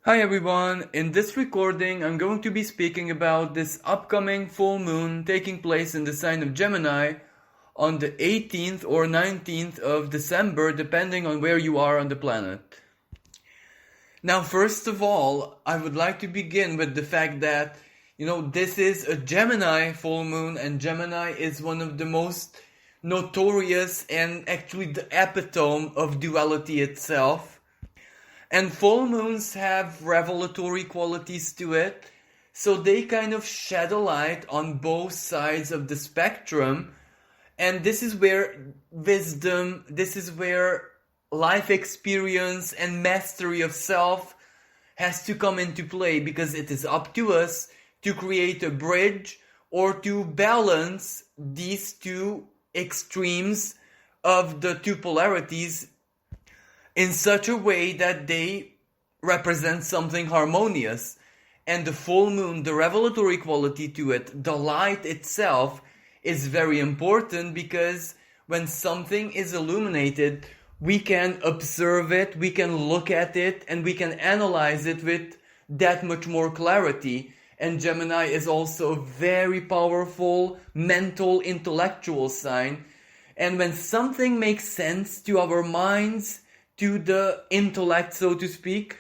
Hi everyone, in this recording I'm going to be speaking about this upcoming full moon taking place in the sign of Gemini on the 18th or 19th of December depending on where you are on the planet. Now first of all, I would like to begin with the fact that this is a Gemini full moon, and Gemini is one of the most notorious and actually the epitome of duality itself. And full moons have revelatory qualities to it, so they kind of shed a light on both sides of the spectrum. And this is where wisdom, this is where life experience and mastery of self has to come into play, because it is up to us to create a bridge or to balance these two extremes of the two polarities in such a way that they represent something harmonious. And the full moon, the revelatory quality to it, the light itself, is very important, because when something is illuminated, we can observe it, we can look at it, and we can analyze it with that much more clarity. And Gemini is also a very powerful mental, intellectual sign. And when something makes sense to our minds, to the intellect, so to speak,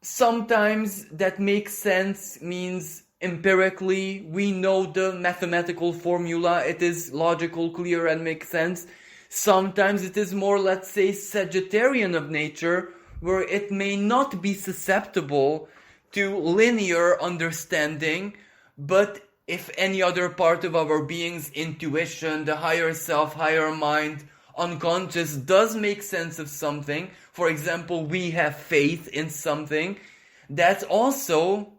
sometimes that makes sense means empirically we know the mathematical formula, it is logical, clear, and makes sense. Sometimes it is more, let's say, Sagittarian of nature, where it may not be susceptible to linear understanding, but if any other part of our being's intuition, the higher self, higher mind, unconscious does make sense of something, for example, we have faith in something, that's also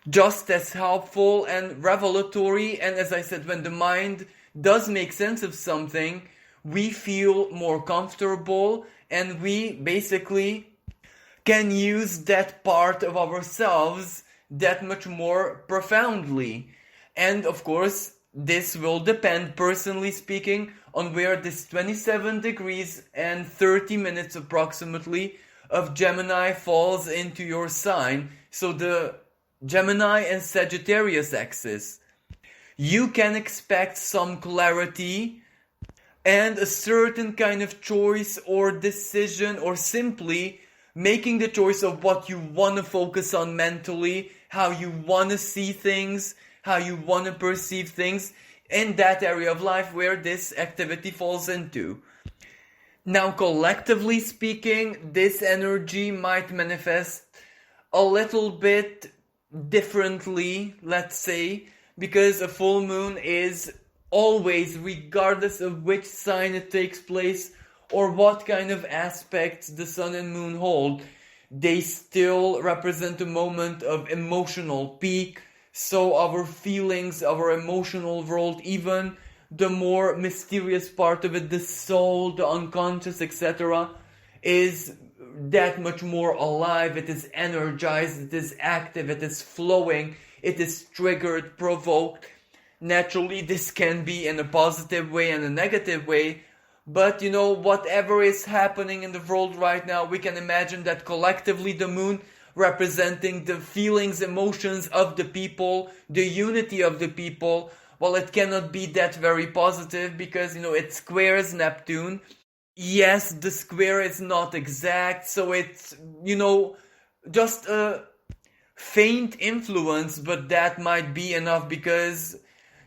just as helpful and revelatory. And as I said, when the mind does make sense of something, we feel more comfortable, and we basically can use that part of ourselves that much more profoundly. And of course, this will depend, personally speaking, on where this 27 degrees and 30 minutes approximately of Gemini falls into your sign. So the Gemini and Sagittarius axis. You can expect some clarity and a certain kind of choice or decision, or simply making the choice of what you want to focus on mentally, how you want to see things, how you want to perceive things in that area of life where this activity falls into. Now, collectively speaking, this energy might manifest a little bit differently, let's say, because a full moon is always, regardless of which sign it takes place or what kind of aspects the sun and moon hold, they still represent a moment of emotional peak. So our feelings, our emotional world, even the more mysterious part of it, the soul, the unconscious, etc., is that much more alive. It is energized, it is active, it is flowing, it is triggered, provoked. Naturally, this can be in a positive way and a negative way, but whatever is happening in the world right now, we can imagine that collectively the moon representing the feelings, emotions of the people, the unity of the people, well, it cannot be that very positive, because, it squares Neptune. Yes, the square is not exact, so it's, just a faint influence, but that might be enough, because,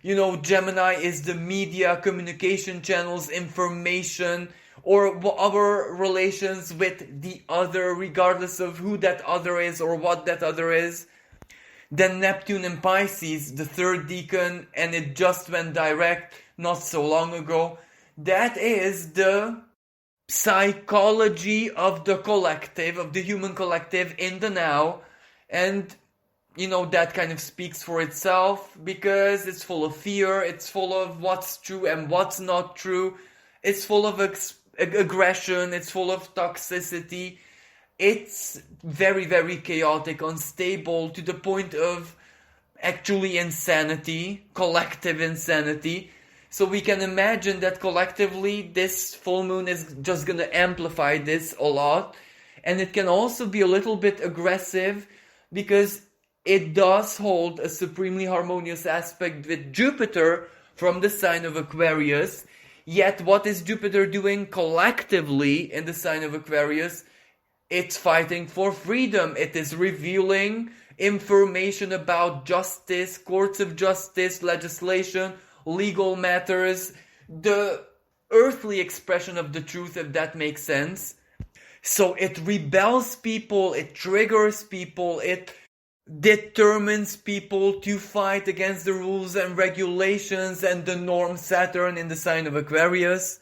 Gemini is the media, communication channels, information, or our relations with the other, regardless of who that other is or what that other is. Then Neptune in Pisces, the third decan, and it just went direct not so long ago. That is the psychology of the collective, of the human collective in the now. And that kind of speaks for itself, because it's full of fear, it's full of what's true and what's not true, it's full of aggression, it's full of toxicity, it's very, very chaotic, unstable, to the point of actually insanity, collective insanity. So we can imagine that collectively this full moon is just gonna amplify this a lot. And it can also be a little bit aggressive because it does hold a supremely harmonious aspect with Jupiter from the sign of Aquarius. Yet what is Jupiter doing collectively in the sign of Aquarius? It's fighting for freedom. It is revealing information about justice, courts of justice, legislation, legal matters, the earthly expression of the truth, if that makes sense. So it rebels people, it triggers people, it determines people to fight against the rules and regulations and the norm Saturn in the sign of Aquarius.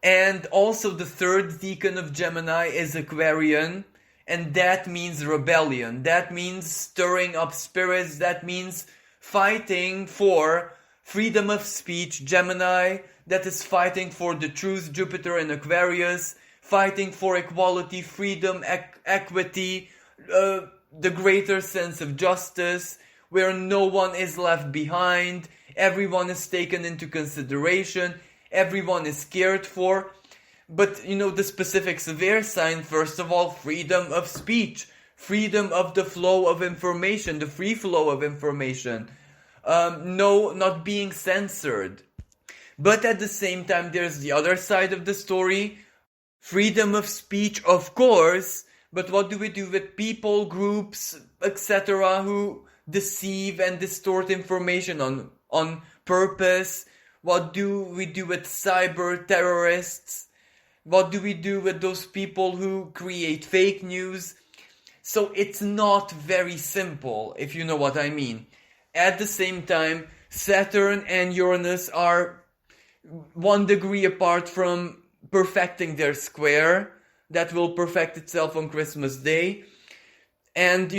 And also the third decan of Gemini is Aquarian, and that means rebellion. That means stirring up spirits. That means fighting for freedom of speech. Gemini, that is fighting for the truth. Jupiter in Aquarius, fighting for equality, freedom, equity, the greater sense of justice, where no one is left behind, everyone is taken into consideration, everyone is cared for. But, the specifics of their sign, first of all, freedom of speech, freedom of the flow of information, the free flow of information, not being censored. But at the same time, there's the other side of the story, freedom of speech, of course, but what do we do with people, groups, etc., who deceive and distort information on purpose? What do we do with cyber terrorists? What do we do with those people who create fake news? So it's not very simple, if you know what I mean. At the same time, Saturn and Uranus are 1 degree apart from perfecting their square. That will perfect itself on Christmas Day. And,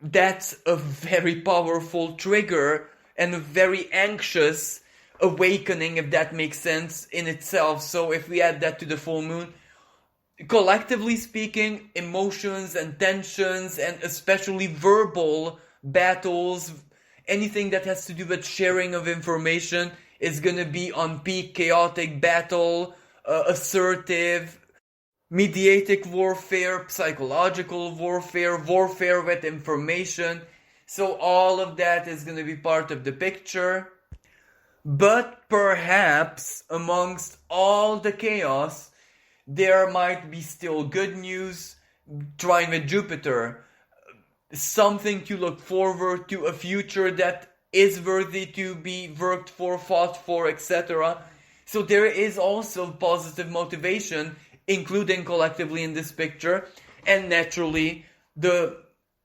that's a very powerful trigger and a very anxious awakening, if that makes sense, in itself. So if we add that to the full moon, collectively speaking, emotions and tensions, and especially verbal battles, anything that has to do with sharing of information is going to be on peak chaotic battle, assertive, mediatic warfare, psychological warfare, warfare with information. So all of that is going to be part of the picture. But perhaps amongst all the chaos, there might be still good news, trying with Jupiter. Something to look forward to, a future that is worthy to be worked for, fought for, etc. So there is also positive motivation, including collectively in this picture. And naturally, the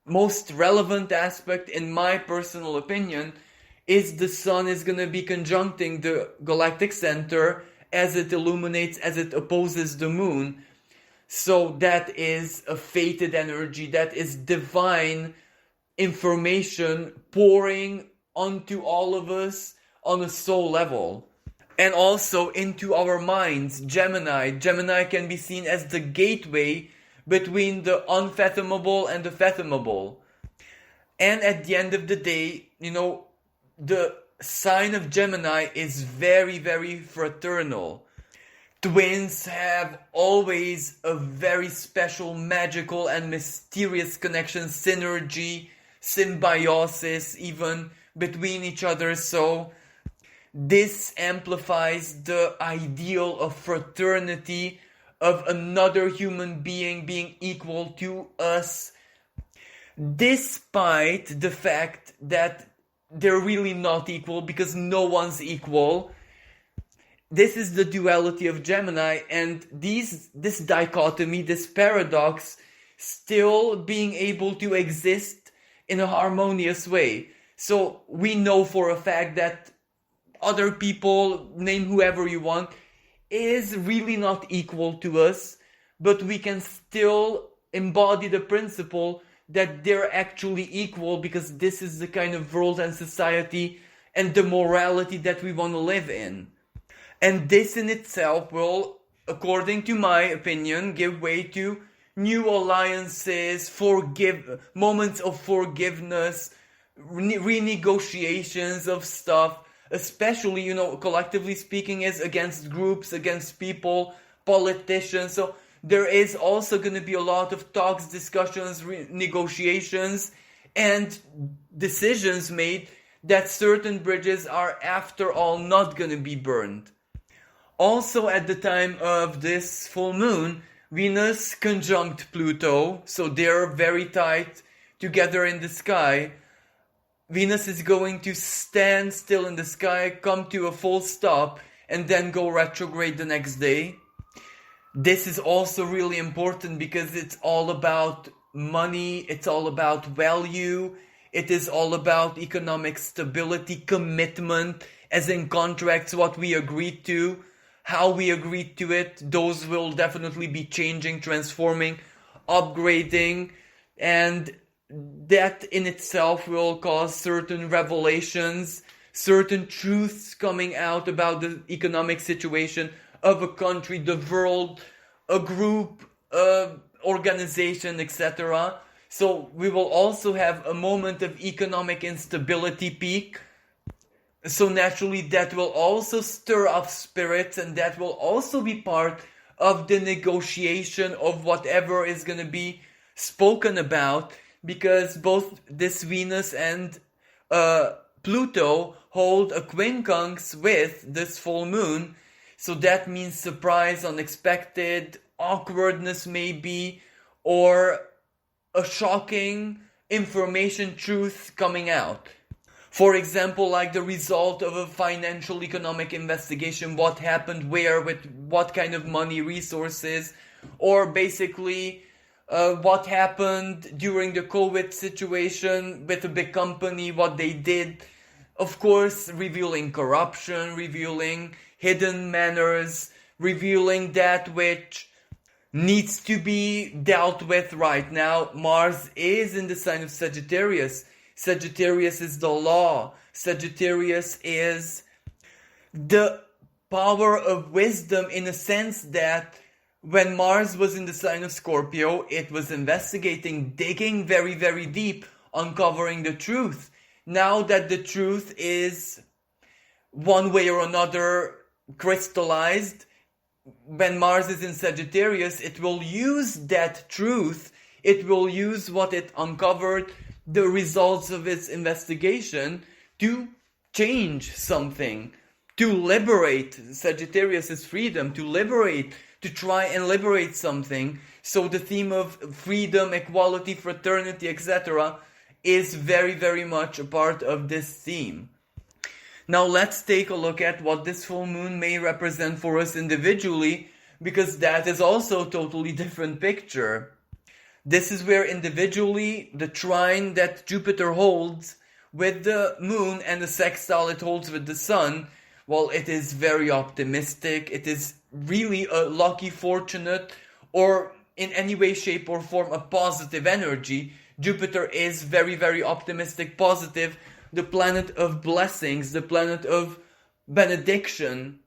most relevant aspect, in my personal opinion, is the sun is going to be conjuncting the galactic center as it illuminates, as it opposes the moon. So that is a fated energy, that is divine information pouring onto all of us on a soul level. And also into our minds. Gemini can be seen as the gateway between the unfathomable and the fathomable. And at the end of the day, the sign of Gemini is very, very fraternal. Twins have always a very special, magical and mysterious connection, synergy, symbiosis even between each other. So this amplifies the ideal of fraternity, of another human being equal to us, despite the fact that they're really not equal, because no one's equal. This is the duality of Gemini, and this dichotomy, this paradox, still being able to exist in a harmonious way. So we know for a fact that other people, name whoever you want, is really not equal to us, but we can still embody the principle that they're actually equal, because this is the kind of world and society and the morality that we want to live in. And this in itself will, according to my opinion, give way to new alliances, moments of forgiveness, renegotiations of stuff, especially, collectively speaking, is against groups, against people, politicians. So there is also going to be a lot of talks, discussions, negotiations, and decisions made that certain bridges are after all not going to be burned. Also at the time of this full moon, Venus conjunct Pluto, so they're very tight together in the sky. Venus is going to stand still in the sky, come to a full stop, and then go retrograde the next day. This is also really important because it's all about money, it's all about value, it is all about economic stability, commitment, as in contracts, what we agreed to, how we agreed to it. Those will definitely be changing, transforming, upgrading, and that in itself will cause certain revelations, certain truths coming out about the economic situation of a country, the world, a group, organization, etc. So we will also have a moment of economic instability peak. So naturally that will also stir up spirits, and that will also be part of the negotiation of whatever is going to be spoken about, because both this Venus and Pluto hold a quincunx with this full moon. So that means surprise, unexpected, awkwardness maybe, or a shocking information, truth coming out. For example, like the result of a financial economic investigation, what happened where, with what kind of money, resources, or basically what happened during the COVID situation with a big company, what they did. Of course, revealing corruption, revealing hidden manners, revealing that which needs to be dealt with right now. Mars is in the sign of Sagittarius. Sagittarius is the law. Sagittarius is the power of wisdom, in a sense that when Mars was in the sign of Scorpio, it was investigating, digging very, very deep, uncovering the truth. Now that the truth is one way or another crystallized, when Mars is in Sagittarius, it will use that truth, it will use what it uncovered, the results of its investigation, to change something, to liberate. Sagittarius is freedom, to liberate, to try and liberate something. So the theme of freedom, equality, fraternity, etc. is very, very much a part of this theme. Now let's take a look at what this full moon may represent for us individually, because that is also a totally different picture. This is where individually the trine that Jupiter holds with the moon and the sextile it holds with the sun, well, it is very optimistic. It is really a lucky, fortunate, or in any way, shape or form a positive energy. Jupiter is very, very optimistic, positive, the planet of blessings, the planet of benediction.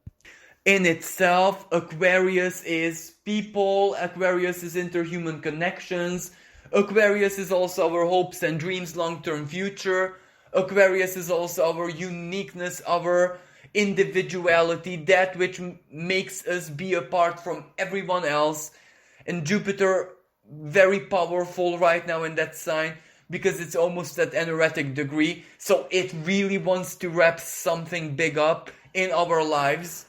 In itself, Aquarius is people, Aquarius is interhuman connections, Aquarius is also our hopes and dreams, long-term future, Aquarius is also our uniqueness, our individuality, that which makes us be apart from everyone else. And Jupiter, very powerful right now in that sign, because it's almost at energetic degree, so it really wants to wrap something big up in our lives.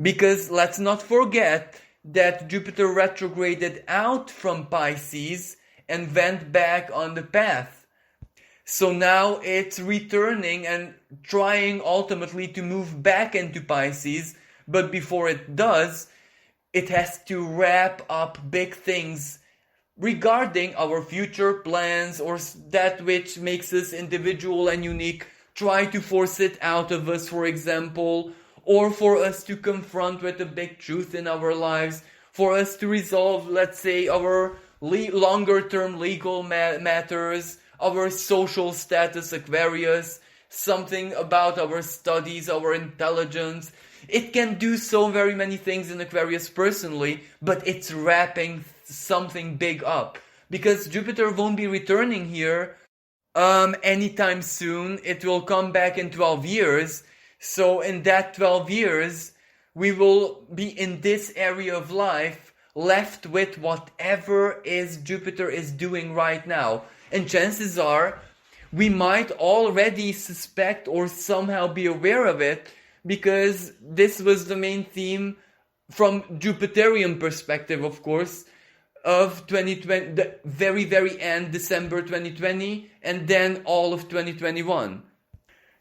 Because let's not forget that Jupiter retrograded out from Pisces and went back on the path. So now it's returning and trying ultimately to move back into Pisces, but before it does, it has to wrap up big things regarding our future plans, or that which makes us individual and unique, try to force it out of us, for example, or for us to confront with a big truth in our lives, for us to resolve, let's say, our longer term legal matters, our social status, Aquarius, something about our studies, our intelligence. It can do so very many things in Aquarius personally, but it's wrapping something big up, because Jupiter won't be returning here anytime soon. It will come back in 12 years. So in that 12 years, we will be in this area of life left with whatever is Jupiter is doing right now. And chances are we might already suspect or somehow be aware of it, because this was the main theme from Jupiterian perspective, of course, of 2020, the very, very end, December 2020, and then all of 2021.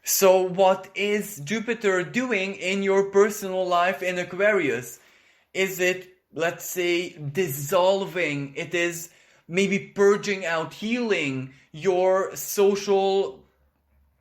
So what is Jupiter doing in your personal life in Aquarius? Is it, let's say, dissolving? It is maybe purging out, healing your social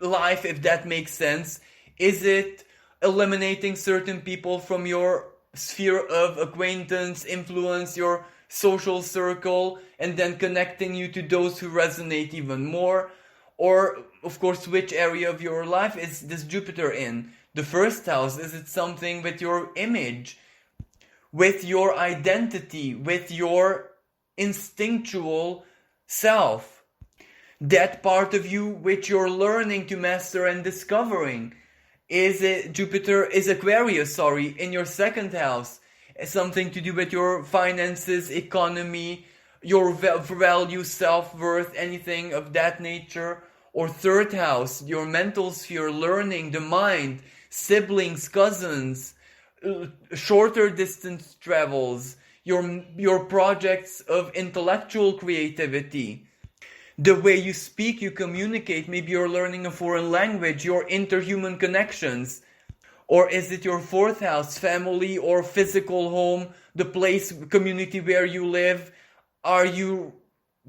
life, if that makes sense? Is it eliminating certain people from your sphere of acquaintance, influence, your social circle, and then connecting you to those who resonate even more? Or, of course, which area of your life is this Jupiter in? The first house, is it something with your image, with your identity, with your instinctual self? That part of you which you're learning to master and discovering. Is it Jupiter, is Aquarius, in your second house? Something to do with your finances, economy, your value, self-worth, anything of that nature? Or third house, your mental sphere, learning, the mind, siblings, cousins, shorter distance travels, your projects of intellectual creativity, the way you speak, you communicate, maybe you're learning a foreign language, your interhuman connections. Or is it your fourth house, family or physical home, the place, community where you live? Are you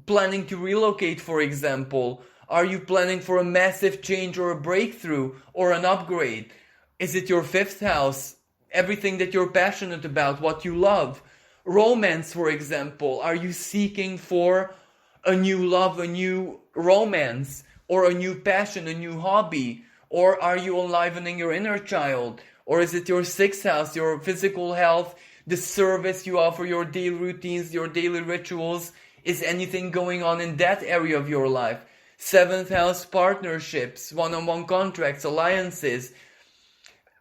planning to relocate, for example? Are you planning for a massive change or a breakthrough or an upgrade? Is it your fifth house, everything that you're passionate about, what you love? Romance, for example. Are you seeking for a new love, a new romance, or a new passion, a new hobby? Or are you enlivening your inner child? Or is it your sixth house, your physical health, the service you offer, your daily routines, your daily rituals? Is anything going on in that area of your life? Seventh house, partnerships, one-on-one contracts, alliances,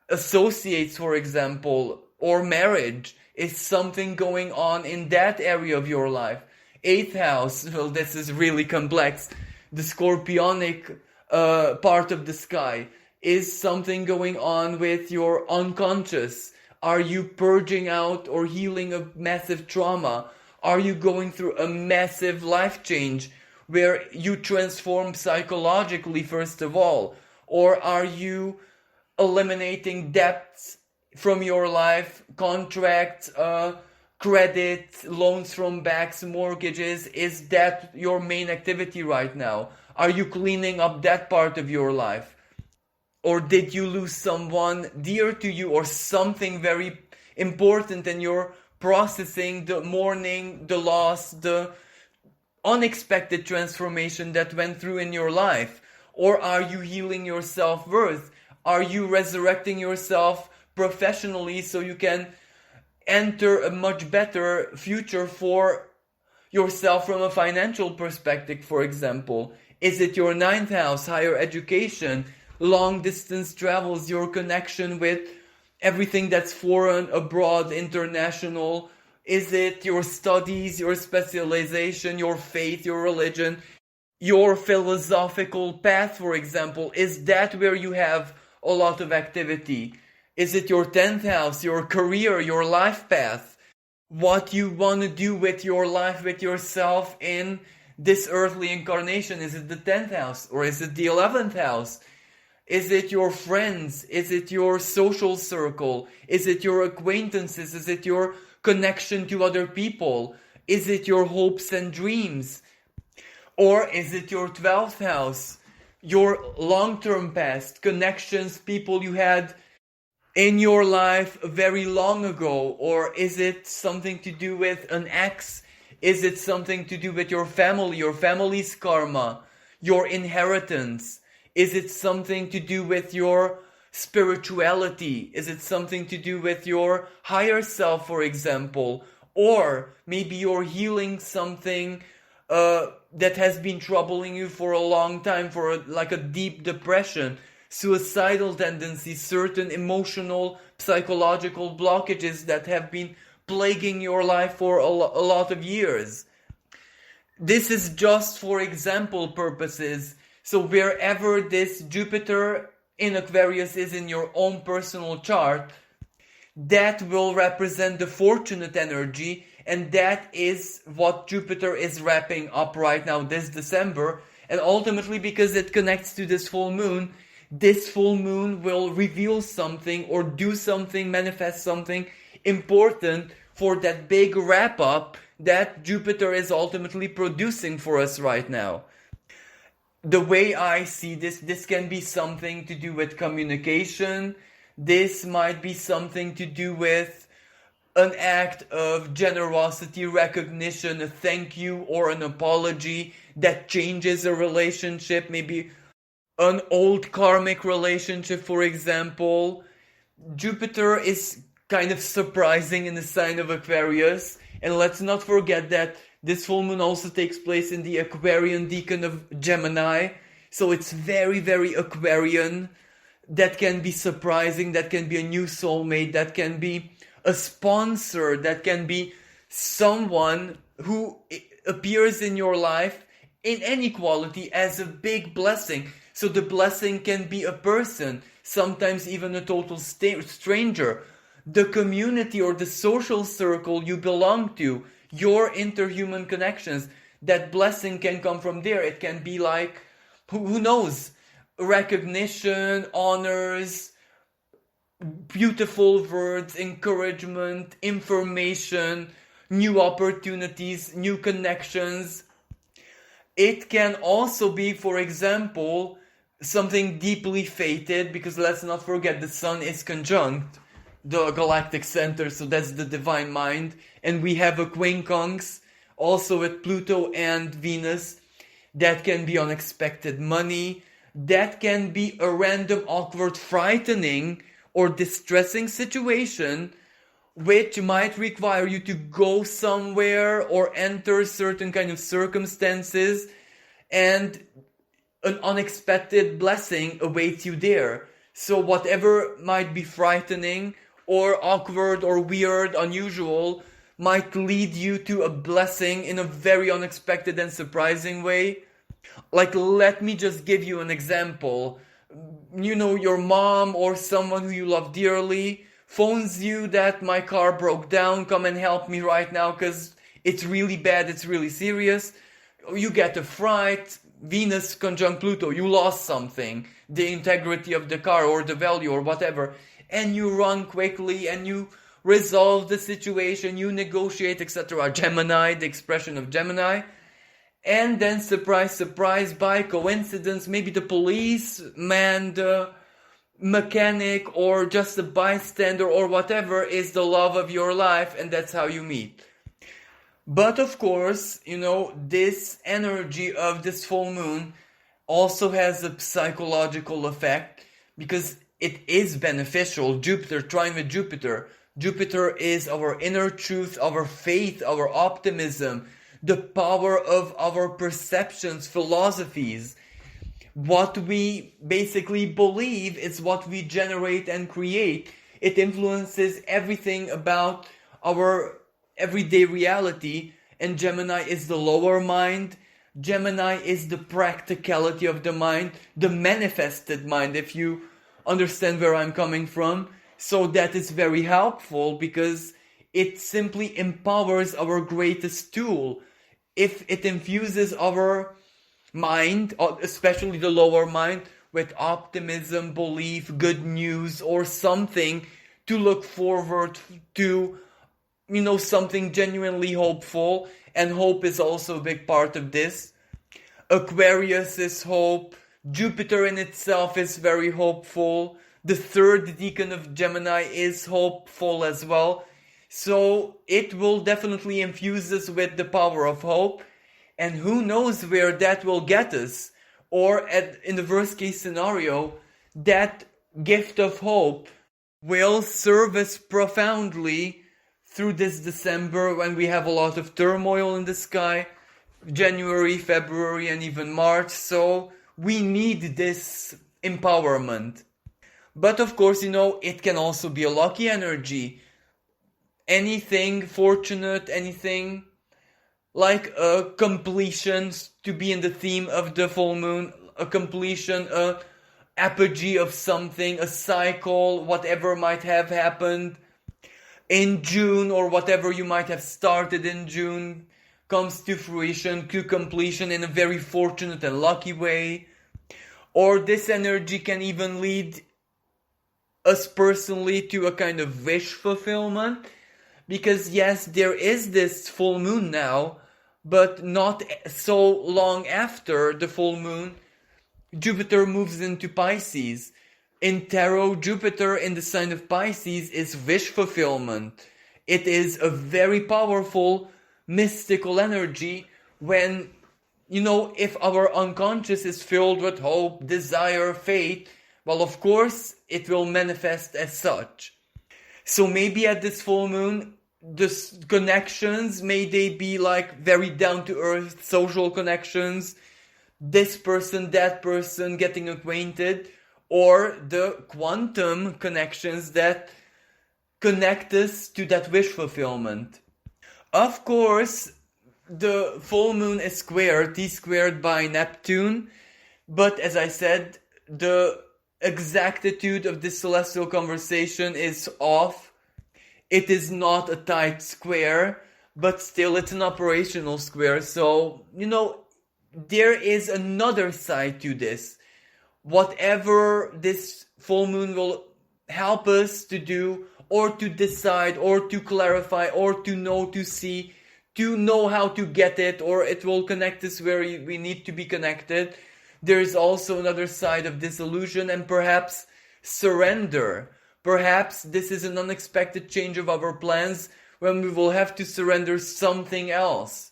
associates, for example, or marriage. Is something going on in that area of your life? Eighth house, well, this is really complex. The scorpionic part of the sky. Is something going on with your unconscious? Are you purging out or healing a massive trauma? Are you going through a massive life change where you transform psychologically first of all? Or are you eliminating debts from your life, contracts, credit, loans from banks, mortgages? Is that your main activity right now? Are you cleaning up that part of your life? Or did you lose someone dear to you or something very important and you're processing the mourning, the loss, the unexpected transformation that went through in your life? Or are you healing your self-worth? Are you resurrecting yourself professionally so you can enter a much better future for yourself from a financial perspective, for example? Is it your ninth house, higher education, long distance travels, your connection with everything that's foreign, abroad, international? Is it your studies, your specialization, your faith, your religion, your philosophical path, for example? Is that where you have a lot of activity? Is it your 10th house, your career, your life path? What you want to do with your life, with yourself in this earthly incarnation? Is it the 10th house or is it the 11th house? Is it your friends? Is it your social circle? Is it your acquaintances? Is it your connection to other people? Is it your hopes and dreams? Or is it your 12th house? Your long-term past, connections, people you had in your life very long ago? Or is it something to do with an ex? Is it something to do with your family, your family's karma, your inheritance? Is it something to do with your spirituality? Is it something to do with your higher self, for example? Or maybe you're healing something that has been troubling you for a long time, like a deep depression, suicidal tendencies, certain emotional, psychological blockages that have been plaguing your life for a lot of years. This is just for example purposes. So wherever this Jupiter in Aquarius is in your own personal chart, that will represent the fortunate energy, and that is what Jupiter is wrapping up right now this December. And ultimately, because it connects to this full moon will reveal something or do something, manifest something important for that big wrap up that Jupiter is ultimately producing for us right now. The way I see this can be something to do with communication. This might be something to do with an act of generosity, recognition, a thank you or an apology that changes a relationship, maybe an old karmic relationship, for example. Jupiter is kind of surprising in the sign of Aquarius, and let's not forget that this full moon also takes place in the Aquarian decan of Gemini, so it's very, very Aquarian. That can be surprising, that can be a new soulmate, that can be a sponsor, that can be someone who appears in your life in any quality as a big blessing. So the blessing can be a person, sometimes even a total stranger, the community or the social circle you belong to, your interhuman connections. That blessing can come from there. It can be like, who knows, recognition, honors, beautiful words, encouragement, information, new opportunities, new connections. It can also be, for example, something deeply fated, because let's not forget the sun is conjunct the galactic center, so that's the divine mind, and we have a quincunx also with Pluto and Venus. That can be unexpected money, that can be a random, awkward, frightening or distressing situation which might require you to go somewhere or enter certain kind of circumstances, and an unexpected blessing awaits you there. So whatever might be frightening or awkward or weird, unusual, might lead you to a blessing in a very unexpected and surprising way. Like, let me just give you an example. You know, your mom or someone who you love dearly phones you that my car broke down, come and help me right now because it's really bad, it's really serious. You get a fright, Venus conjunct Pluto, you lost something, the integrity of the car or the value or whatever, and you run quickly and you resolve the situation, you negotiate, etc. Gemini, the expression of Gemini. And then, surprise, surprise, by coincidence, maybe the policeman, the mechanic, or just a bystander or whatever is the love of your life, and that's how you meet. But of course, you know, this energy of this full moon also has a psychological effect, because it is beneficial. Jupiter, trine with Jupiter. Jupiter is our inner truth, our faith, our optimism, the power of our perceptions, philosophies. What we basically believe is what we generate and create. It influences everything about our everyday reality. And Gemini is the lower mind. Gemini is the practicality of the mind, the manifested mind, if you understand where I'm coming from. So that is very helpful, because it simply empowers our greatest tool. If it infuses our mind, especially the lower mind, with optimism, belief, good news, or something to look forward to, you know, something genuinely hopeful, and hope is also a big part of this. Aquarius is hope. Jupiter in itself is very hopeful. The third decan of Gemini is hopeful as well. So it will definitely infuse us with the power of hope. And who knows where that will get us. Or in the worst case scenario, that gift of hope will serve us profoundly through this December, when we have a lot of turmoil in the sky. January, February, and even March. So we need this empowerment. But of course, you know, it can also be a lucky energy. anything fortunate, anything like a completion, to be in the theme of the full moon, a completion, a apogee of something, a cycle, whatever might have happened in June, or whatever you might have started in June comes to fruition, to completion in a very fortunate and lucky way. Or this energy can even lead us personally to a kind of wish fulfillment, because yes, there is this full moon now, but not so long after the full moon, Jupiter moves into Pisces. In tarot, Jupiter in the sign of Pisces is wish fulfillment. It is a very powerful mystical energy when, if our unconscious is filled with hope, desire, faith, well, of course, it will manifest as such. So maybe at this full moon, the connections, may they be like very down-to-earth social connections, this person, that person, getting acquainted, or the quantum connections that connect us to that wish fulfillment. Of course, the full moon is squared, T-squared by Neptune, but as I said, the exactitude of this celestial conversation is off. It is not a tight square, but still it's an operational square, so, there is another side to this. Whatever this full moon will help us to do, or to decide, or to clarify, or to know, to see, to know how to get it, or it will connect us where we need to be connected. There is also another side of disillusion and perhaps surrender. Perhaps this is an unexpected change of our plans when we will have to surrender something else.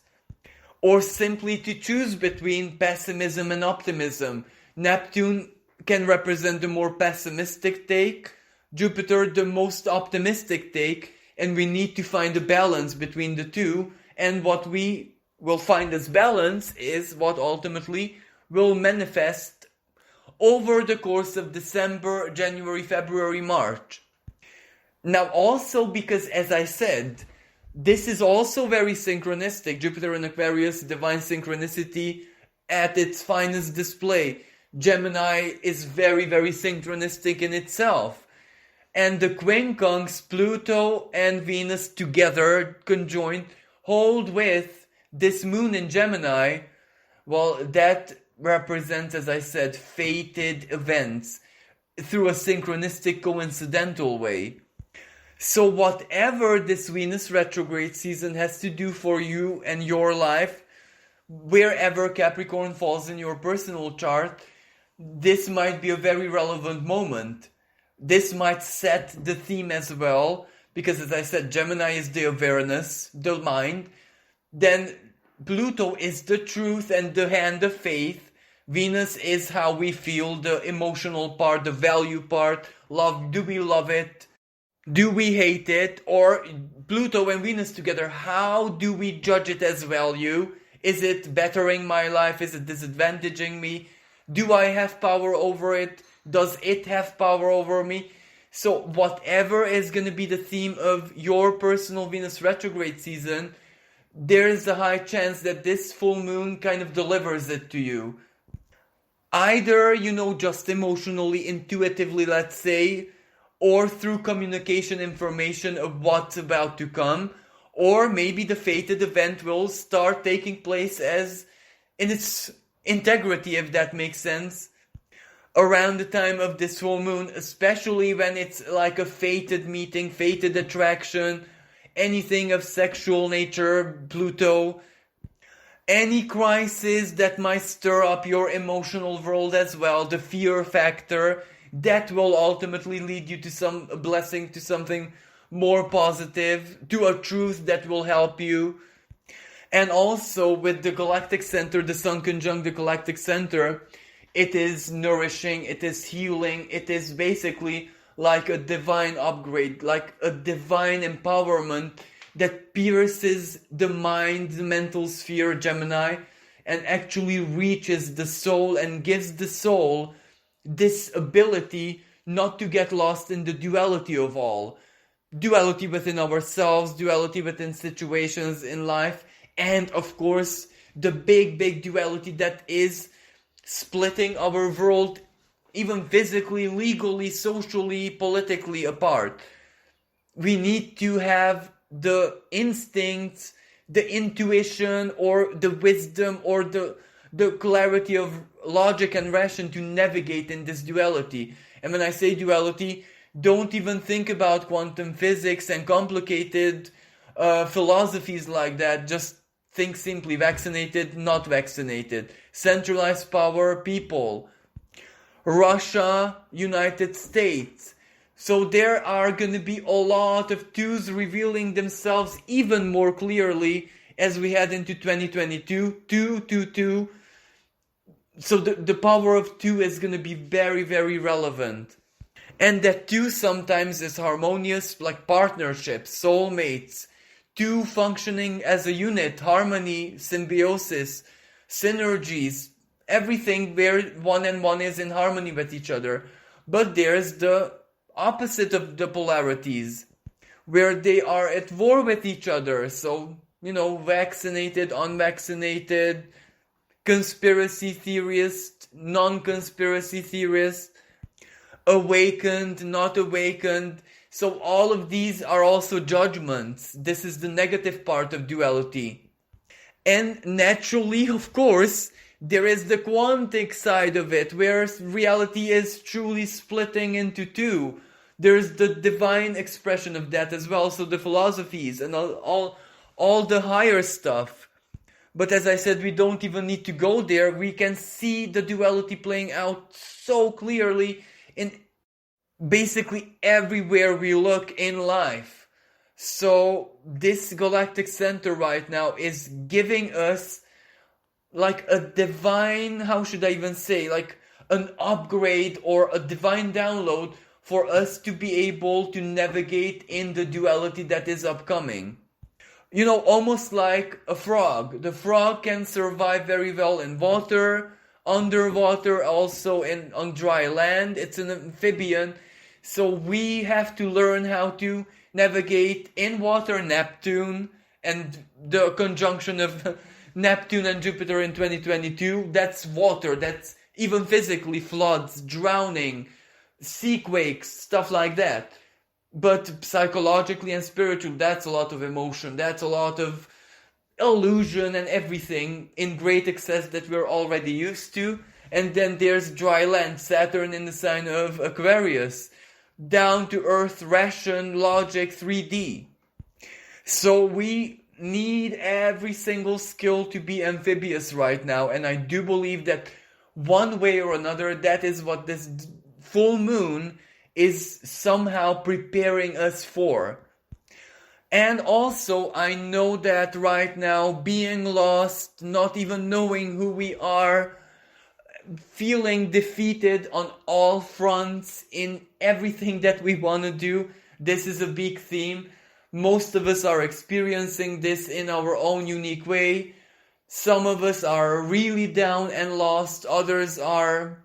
Or simply to choose between pessimism and optimism. Neptune can represent the more pessimistic take, Jupiter the most optimistic take, and we need to find a balance between the two, and what we will find as balance is what ultimately will manifest over the course of December, January, February, March. Now also, because as I said, this is also very synchronistic, Jupiter in Aquarius, divine synchronicity at its finest display. Gemini is very, very synchronistic in itself. And the quincunx, Pluto and Venus together, conjoined, hold with this moon in Gemini, well, that represents, as I said, fated events through a synchronistic, coincidental way. So whatever this Venus retrograde season has to do for you and your life, wherever Capricorn falls in your personal chart, this might be a very relevant moment. This might set the theme as well, because as I said, Gemini is the awareness, the mind. Then Pluto is the truth and the hand of faith. Venus is how we feel, the emotional part, the value part. Love, do we love it? Do we hate it? Or Pluto and Venus together, how do we judge it as value? Is it bettering my life? Is it disadvantaging me? Do I have power over it? Does it have power over me? So whatever is going to be the theme of your personal Venus retrograde season, there is a high chance that this full moon kind of delivers it to you. Either, just emotionally, intuitively, let's say, or through communication information of what's about to come, or maybe the fated event will start taking place as in its integrity, if that makes sense, around the time of this full moon, especially when it's like a fated meeting, fated attraction, anything of sexual nature, Pluto, any crisis that might stir up your emotional world as well, the fear factor, that will ultimately lead you to some blessing, to something more positive, to a truth that will help you. And also with the galactic center, the sun conjunct the galactic center, it is nourishing, it is healing, it is basically like a divine upgrade, like a divine empowerment that pierces the mind, the mental sphere, Gemini, and actually reaches the soul and gives the soul this ability not to get lost in the duality of all. duality within ourselves, duality within situations in life, and of course, the big duality that is splitting our world, even physically, legally, socially, politically apart. We need to have the instincts, the intuition, or the wisdom, or the clarity of logic and ration to navigate in this duality. And when I say duality, don't even think about quantum physics and complicated philosophies like that. Just think simply: vaccinated, not vaccinated, centralized power, people, Russia, United States. So there are going to be a lot of twos revealing themselves even more clearly as we head into 2022. Two. So the power of two is going to be very relevant. And that two sometimes is harmonious, like partnerships, soulmates, two functioning as a unit, harmony, symbiosis, synergies, everything where one and one is in harmony with each other. But there's the opposite of the polarities, where they are at war with each other. So, vaccinated, unvaccinated, conspiracy theorist, non-conspiracy theorist, awakened, not awakened. So all of these are also judgments. This is the negative part of duality. And naturally, of course, there is the quantic side of it, where reality is truly splitting into two. There's the divine expression of that as well, so the philosophies and all the higher stuff. But as I said, we don't even need to go there. We can see the duality playing out so clearly in basically everywhere we look in life. So this galactic center right now is giving us like a divine, how should I even say, like an upgrade or a divine download for us to be able to navigate in the duality that is upcoming. Almost like a frog. The frog can survive very well in water, underwater, also on dry land. It's an amphibian. So we have to learn how to navigate in water. Neptune and the conjunction of Neptune and Jupiter in 2022, that's water. That's even physically floods, drowning, seaquakes, stuff like that. But psychologically and spiritually, that's a lot of emotion. That's a lot of illusion and everything in great excess that we're already used to. And then there's dry land, Saturn in the sign of Aquarius. Down to earth, ration, logic, 3D. So we need every single skill to be amphibious right now. And I do believe that one way or another, that is what this full moon is somehow preparing us for. And also, I know that right now, being lost, not even knowing who we are, feeling defeated on all fronts in everything that we want to do, this is a big theme. Most of us are experiencing this in our own unique way. Some of us are really down and lost, others are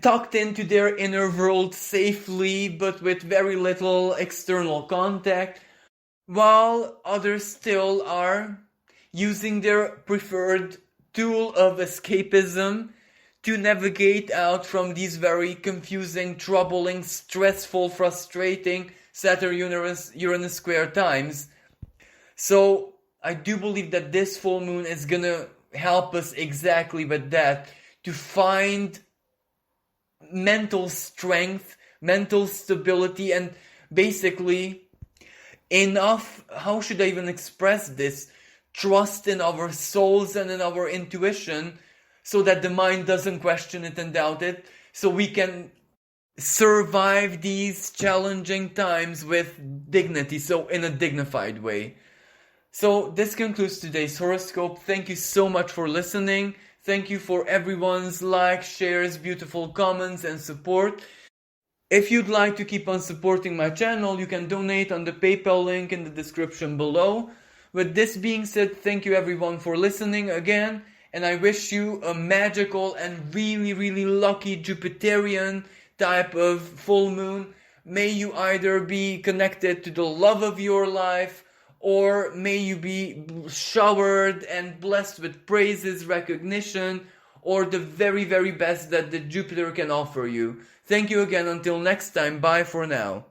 tucked into their inner world safely, but with very little external contact, while others still are using their preferred tool of escapism to navigate out from these very confusing, troubling, stressful, frustrating Saturn-Uranus square times. So I do believe that this full moon is gonna help us exactly with that, to find mental strength, mental stability, and basically enough, how should I even express this, trust in our souls and in our intuition, so that the mind doesn't question it and doubt it, so we can survive these challenging times with dignity, so in a dignified way. So this concludes today's horoscope. Thank you so much for listening. Thank you for everyone's likes, shares, beautiful comments, and support. If you'd like to keep on supporting my channel, you can donate on the PayPal link in the description below. With this being said, thank you everyone for listening again, and I wish you a magical and really lucky Jupiterian type of full moon. May you either be connected to the love of your life, or may you be showered and blessed with praises, recognition, or the very, very best that the Jupiter can offer you. Thank you again. Until next time. Bye for now.